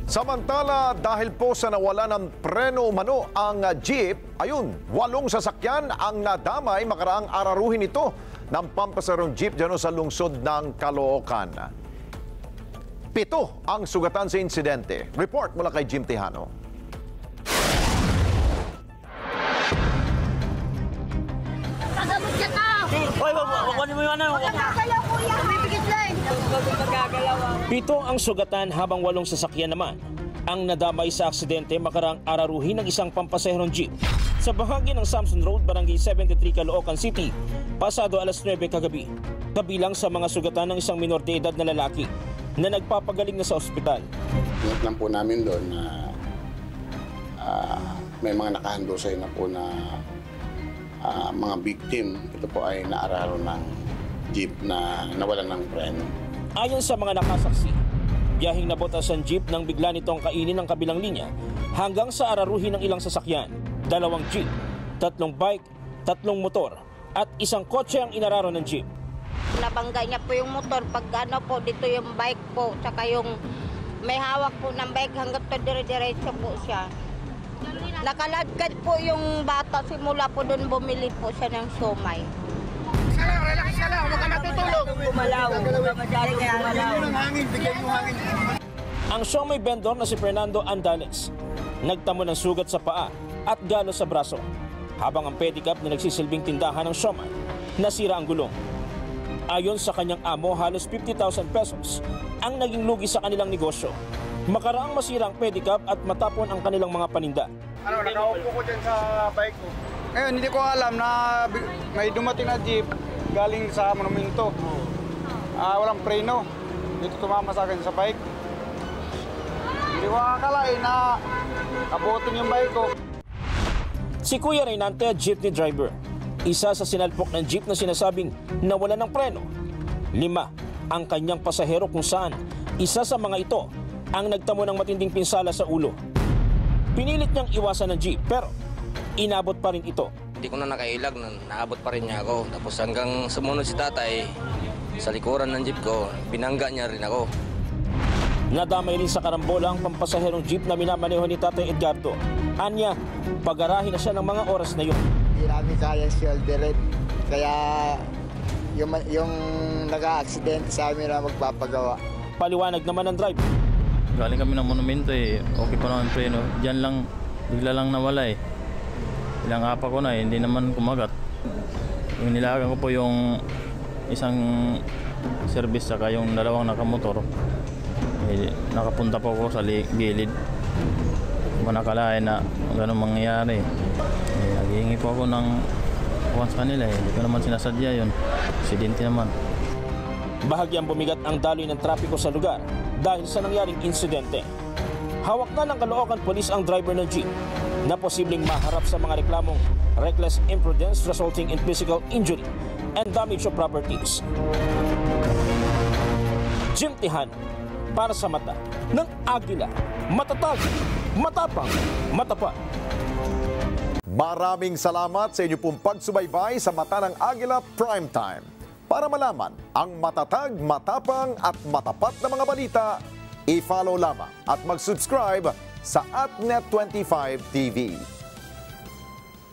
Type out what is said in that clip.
Samantala, dahil po sa nawala ng preno umano ang jeep, ayun, 8 sasakyan ang nadamay makaraang araruhin ito ng pampasarong jeep dyan sa lungsod ng Caloocan. 7 ang sugatan sa insidente. Report mula kay Jim Tejano. Pito ang sugatan habang 8 sasakyan naman ang nadamay sa aksidente makaraang araruhin ng isang pampasaherong jeep sa bahagi ng Samson Road, Barangay 73, Caloocan City, pasado alas 9 kagabi. Kabilang sa mga sugatan ng isang minor de edad na lalaki na nagpapagaling na sa ospital. Ingat lang po namin doon na may mga nakahandusay na po na mga victim. Ito po ay naararo ng jeep na nawalan ng preno. Ayon sa mga nakasaksi, biyaheng nabotas ang jeep nang bigla nitong kainin ang kabilang linya hanggang sa araruhin ng ilang sasakyan, 2 jeep, 3 bike, 3 motor at isang kotse ang inararo ng jeep. Nabangga niya po yung motor pag ano po dito yung bike po, tsaka yung may hawak po ng bike hanggang to dire-diretso po siya. Nakaladkad po yung bata, simula po doon bumili po siya ng siomay. Relax ka lang, huwag ka natutulog. Gumalaw, masyadong gumalaw. Bigyan mo hangin. Ang siomay vendor na si Fernando Andales nagtamo ng sugat sa paa at galo sa braso, habang ang pedicab na nagsisilbing tindahan ng siomay nasira ang gulong. Ayon sa kanyang amo, halos 50,000 pesos ang naging lugi sa kanilang negosyo makaraang masira ang pedicab at matapon ang kanilang mga paninda. Nakaupo ko dyan sa bike ko. Ngayon, hindi ko alam na may dumating na jeep galing sa monumento. Walang preno. Dito tumama sa akin sa bike. Hindi ko akalain na kabutin yung bike ko. Si Kuya Reynante, jeepney driver, isa sa sinalpok ng jeep na sinasabing nawalan ng preno. 5 ang kanyang pasahero kung saan isa sa mga ito ang nagtamo ng matinding pinsala sa ulo. Pinilit niyang iwasan ng jeep pero inabot pa rin ito. Hindi ko na nakailag, naabot pa rin niya ako. Tapos hanggang sumunod si tatay sa likuran ng jeep ko, binangga niya rin ako. Nadamay rin sa karambola ang pampasaherong jeep na minamaneho ni Tatay Edgardo. Anya, pag-arahin na siya ng mga oras na yun. Hindi namin kaya shouldered, kaya yung naka-accident sa amin na magpapagawa. Paliwanag naman ng driver. Galing kami ng monumento okay pa naman preno. Diyan lang, bigla lang nawala Ilang apa ko na hindi naman kumagat. Yung nilagan ko po yung isang service saka yung 2 nakamotor. Nakapunta po ako sa gilid. Manakalain na gano'ng mangyayari. Naghihingi po ako ng kuwan sa kanila Hindi ko naman sinasadya yun. Aksidente naman. Bahagyang bumigat ang daloy ng trapiko sa lugar dahil sa nangyaring insidente. Hawak na ng Caloocan Police ang driver ng jeep na posibleng maharap sa mga reklamong reckless imprudence resulting in physical injury and damage of properties. Jim Tejano, para sa mata ng Agila, matatag, matapang, matapat. Maraming salamat sa inyo pong pagsubaybay sa Mata ng Agila Primetime. Para malaman ang matatag, matapang at matapat na mga balita, i-follow lamang at mag-subscribe sa AtNet25 TV.